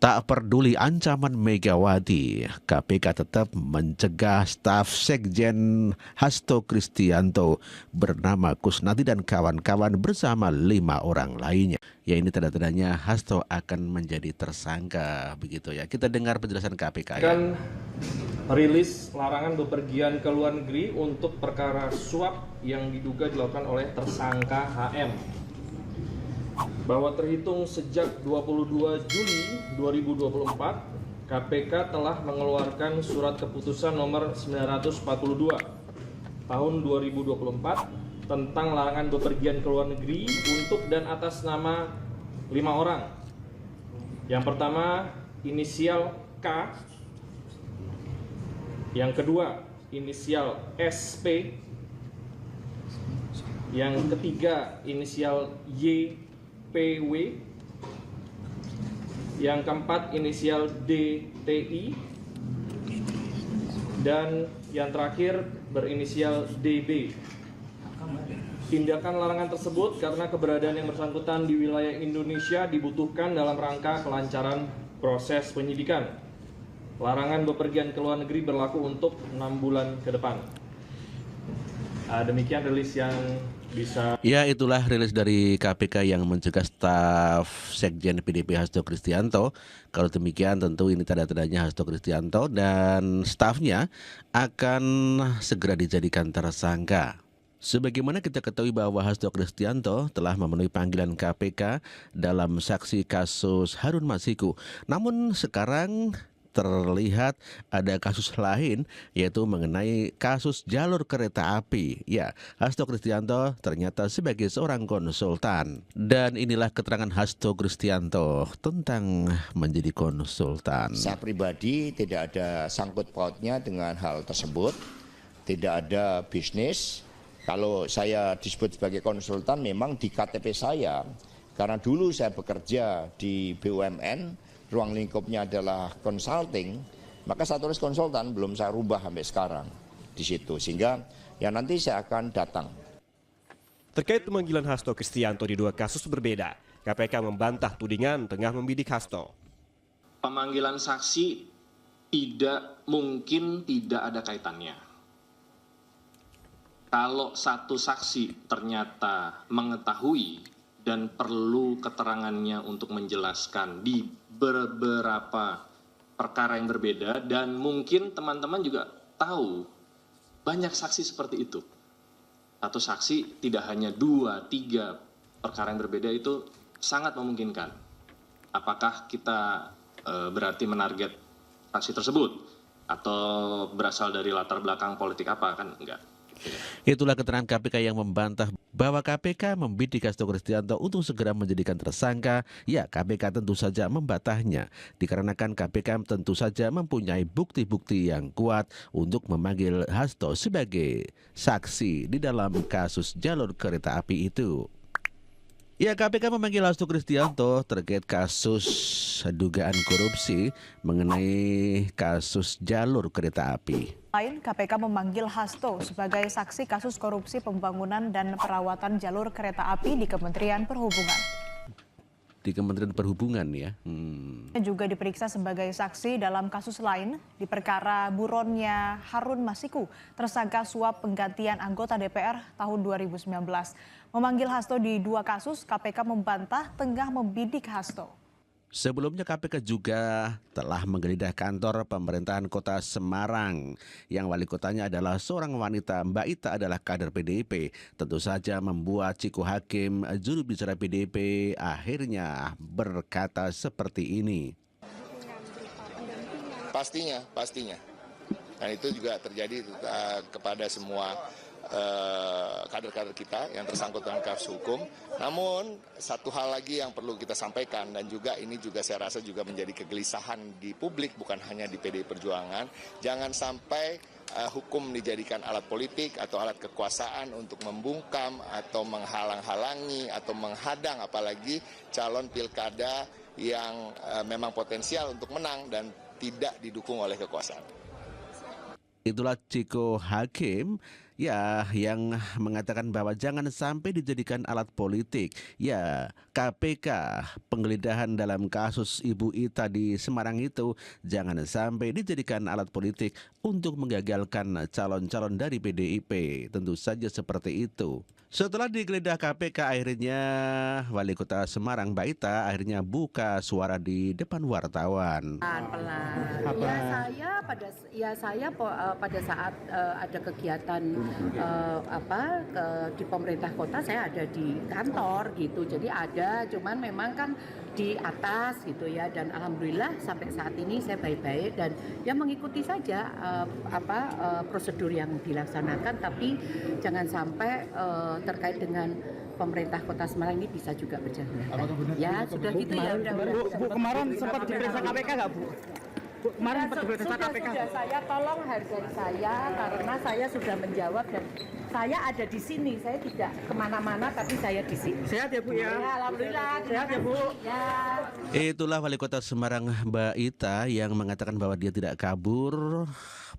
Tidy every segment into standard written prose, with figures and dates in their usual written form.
Tak peduli ancaman Megawati, KPK tetap mencegah staf Sekjen Hasto Kristianto bernama Kusnadi dan kawan-kawan bersama 5 orang lainnya. Ya, ini tanda-tandanya Hasto akan menjadi tersangka, begitu ya. Kita dengar penjelasan KPK ya. Kan rilis larangan bepergian ke luar negeri untuk perkara suap yang diduga dilakukan oleh tersangka HM. Bahwa terhitung sejak 22 Juli 2024, KPK telah mengeluarkan surat keputusan nomor 942 tahun 2024 tentang larangan bepergian ke luar negeri untuk dan atas nama 5 orang. Yang pertama, inisial K. Yang kedua, inisial SP. Yang ketiga, inisial YPW. Yang keempat, inisial DTI. Dan yang terakhir berinisial DB. Tindakan larangan tersebut karena keberadaan yang bersangkutan di wilayah Indonesia dibutuhkan dalam rangka kelancaran proses penyidikan. Larangan bepergian ke luar negeri berlaku untuk 6 bulan ke depan. Demikian rilis yang bisa. Ya, itulah rilis dari KPK yang mencegah staf Sekjen PDIP Hasto Kristianto. Kalau demikian tentu ini tanda-tandanya Hasto Kristianto dan stafnya akan segera dijadikan tersangka. Sebagaimana kita ketahui bahwa Hasto Kristianto telah memenuhi panggilan KPK dalam saksi kasus Harun Masiku. Namun sekarang terlihat ada kasus lain, yaitu mengenai kasus jalur kereta api. Ya, Hasto Kristianto ternyata sebagai seorang konsultan. Dan inilah keterangan Hasto Kristianto tentang menjadi konsultan. Saya pribadi tidak ada sangkut pautnya dengan hal tersebut, tidak ada bisnis. Kalau saya disebut sebagai konsultan memang di KTP saya, karena dulu saya bekerja di BUMN, ruang lingkupnya adalah consulting, maka saya tulis konsultan, belum saya rubah sampai sekarang di situ, sehingga ya nanti saya akan datang. Terkait pemanggilan Hasto Kristianto di 2 kasus berbeda, KPK membantah tudingan tengah membidik Hasto. Pemanggilan saksi tidak mungkin tidak ada kaitannya. Kalau satu saksi ternyata mengetahui dan perlu keterangannya untuk menjelaskan di beberapa perkara yang berbeda, dan mungkin teman-teman juga tahu banyak saksi seperti itu. Satu saksi tidak hanya 2, 3 perkara yang berbeda, itu sangat memungkinkan. Apakah kita berarti menarget saksi tersebut atau berasal dari latar belakang politik apa, kan enggak. Itulah keterangan KPK yang membantah bahwa KPK membidik Hasto Kristianto untuk segera menjadikan tersangka. Ya, KPK tentu saja membantahnya, dikarenakan KPK tentu saja mempunyai bukti-bukti yang kuat untuk memanggil Hasto sebagai saksi di dalam kasus jalur kereta api itu. Ya, KPK memanggil Hasto Kristianto terkait kasus dugaan korupsi mengenai kasus jalur kereta api. Lain, KPK memanggil Hasto sebagai saksi kasus korupsi pembangunan dan perawatan jalur kereta api di Kementerian Perhubungan. Di Kementerian Perhubungan ya. Juga diperiksa sebagai saksi dalam kasus lain di perkara buronnya Harun Masiku, tersangka suap penggantian anggota DPR tahun 2019. Memanggil Hasto di 2 kasus, KPK membantah tengah membidik Hasto. Sebelumnya KPK juga telah menggeledah kantor pemerintahan kota Semarang yang wali kotanya adalah seorang wanita. Mbak Ita adalah kader PDIP. Tentu saja membuat Ciko Hakim, juru bicara PDIP, akhirnya berkata seperti ini. Pastinya. Dan itu juga terjadi kepada semua kader-kader kita yang tersangkut dengan kasus hukum. Namun satu hal lagi yang perlu kita sampaikan, dan juga ini juga saya rasa juga menjadi kegelisahan di publik, bukan hanya di PDI Perjuangan, jangan sampai hukum dijadikan alat politik atau alat kekuasaan untuk membungkam atau menghalang-halangi atau menghadang apalagi calon pilkada yang memang potensial untuk menang dan tidak didukung oleh kekuasaan. Itulah Ciko Hakim Ya, yang mengatakan bahwa jangan sampai dijadikan alat politik. Ya, KPK penggeledahan dalam kasus Ibu Ita di Semarang itu jangan sampai dijadikan alat politik untuk menggagalkan calon-calon dari PDIP. Tentu saja seperti itu. Setelah digeledah KPK, akhirnya Wali Kota Semarang Mbak Ita akhirnya buka suara di depan wartawan. Pelan-pelan. Saya pada saat ada kegiatan di pemerintah kota, saya ada di kantor gitu. Jadi ada, cuman memang kan di atas gitu ya. Dan alhamdulillah sampai saat ini saya baik-baik dan ya mengikuti saja prosedur yang dilaksanakan. Tapi jangan sampai terkait dengan pemerintah Kota Semarang ini bisa juga berjalan. Ya sudah gitu ya. Bu, kemarin sempat diperiksa KPK nggak Bu? Bu, kemarin sempat diperiksa KPK. Sudah, saya tolong hargai saya karena saya sudah menjawab dan saya ada di sini. Saya tidak kemana-mana tapi saya di sini. Sehat ya Bu ya? Ya, alhamdulillah. Sehat ya Bu? Ya. Itulah Wali Kota Semarang Mbak Ita yang mengatakan bahwa dia tidak kabur,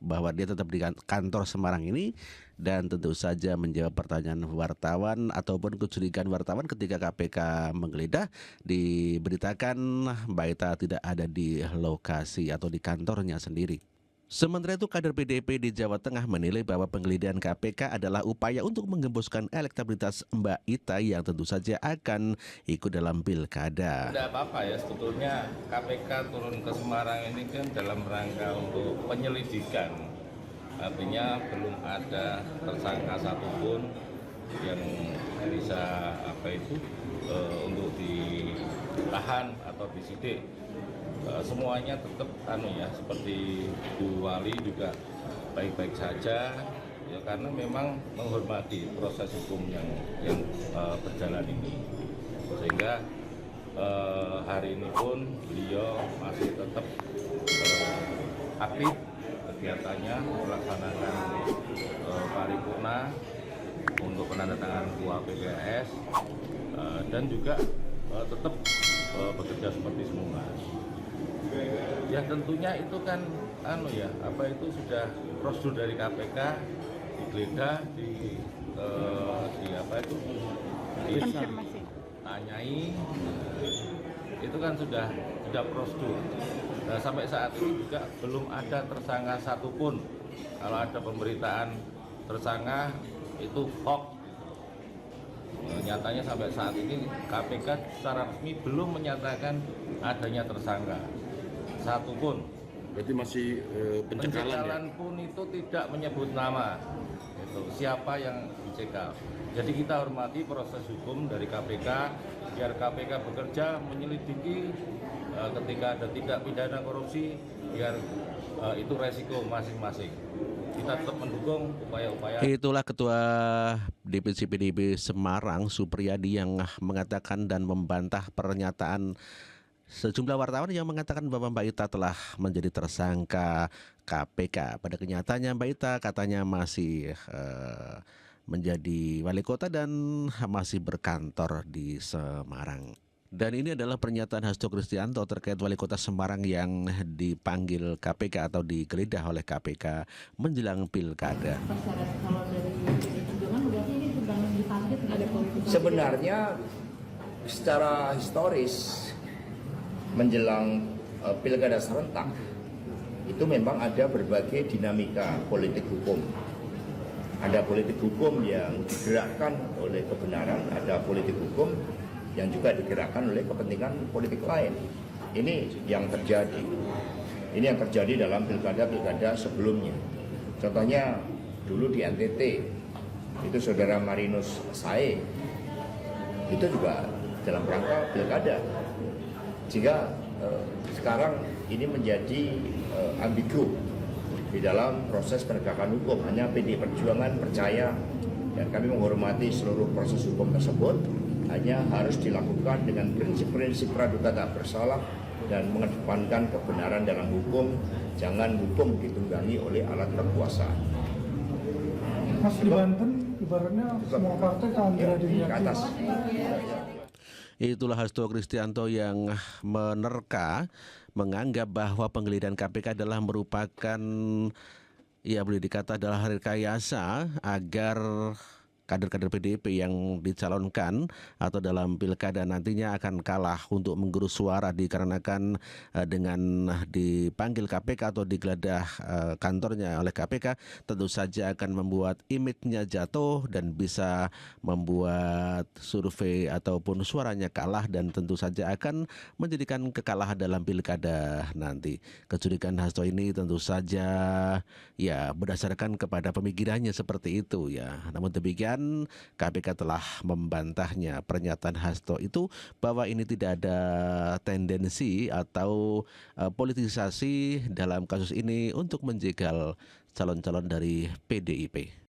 bahwa dia tetap di kantor Semarang ini dan tentu saja menjawab pertanyaan wartawan ataupun kecurigaan wartawan ketika KPK menggeledah. Diberitakan Mbak Ita tidak ada di lokasi atau di kantornya sendiri. Sementara itu, kader PDIP di Jawa Tengah menilai bahwa penggeledahan KPK adalah upaya untuk menggembuskan elektabilitas Mbak Ita yang tentu saja akan ikut dalam pilkada. Tidak apa-apa ya, sebetulnya KPK turun ke Semarang ini kan dalam rangka untuk penyelidikan. Artinya belum ada tersangka satupun yang bisa untuk ditahan atau disidik. Semuanya tetap seperti Bu Wali juga baik-baik saja ya, karena memang menghormati proses hukum yang berjalan ini, sehingga hari ini pun beliau masih tetap aktif kegiatannya melaksanakan paripurna untuk penandatanganan KUA dan juga tetap bekerja seperti semula. Ya tentunya itu kan sudah prosedur dari KPK, digeledah, tanyai, itu kan sudah prosedur. Nah, sampai saat ini juga belum ada tersangka satupun. Kalau ada pemberitaan tersangka itu hoax. Nyatanya sampai saat ini KPK secara resmi belum menyatakan adanya tersangka satupun. Berarti masih pencekalan ya? Pun itu tidak menyebut nama siapa yang dicekal. Jadi kita hormati proses hukum dari KPK, biar KPK bekerja menyelidiki ketika ada tindak pidana korupsi, biar itu resiko masing-masing. Kita tetap mendukung upaya-upaya. Itulah Ketua DPC PDIP Semarang Supriyadi yang mengatakan dan membantah pernyataan sejumlah wartawan yang mengatakan bahwa Mbak Ita telah menjadi tersangka KPK. Pada kenyataannya Mbak Ita katanya masih menjadi wali kota dan masih berkantor di Semarang. Dan ini adalah pernyataan Hasto Kristianto terkait wali kota Semarang yang dipanggil KPK atau digeledah oleh KPK menjelang pilkada. Sebenarnya secara historis menjelang pilkada serentak itu memang ada berbagai dinamika politik hukum. Ada politik hukum yang digerakkan oleh kebenaran, ada politik hukum yang juga digerakkan oleh kepentingan politik lain. Ini yang terjadi. Ini yang terjadi dalam pilkada-pilkada sebelumnya. Contohnya dulu di NTT itu saudara Marinus Sae itu juga dalam rangka pilkada. Jika sekarang ini menjadi ambigu di dalam proses penegakan hukum. Hanya PD Perjuangan percaya dan kami menghormati seluruh proses hukum tersebut, hanya harus dilakukan dengan prinsip-prinsip praduga tak bersalah dan mengedepankan kebenaran dalam hukum. Jangan hukum ditunggangi oleh alat kekuasaan. Mas di Banten ibaratnya semua partai kan berada di atas. Itulah Hasto Kristianto yang menerka menganggap bahwa penggeledahan KPK adalah merupakan Ya, boleh dikata adalah hari rekayasa agar kader-kader PDIP yang dicalonkan atau dalam pilkada nantinya akan kalah untuk menggerus suara dikarenakan dengan dipanggil KPK atau digeledah kantornya oleh KPK, tentu saja akan membuat image-nya jatuh dan bisa membuat survei ataupun suaranya kalah, dan tentu saja akan menjadikan kekalahan dalam pilkada nanti. Kecurigaan Hasto ini tentu saja ya berdasarkan kepada pemikirannya seperti itu ya. Namun demikian KPK telah membantahnya. Pernyataan Hasto itu bahwa ini tidak ada tendensi atau politisasi dalam kasus ini untuk menjegal calon-calon dari PDIP.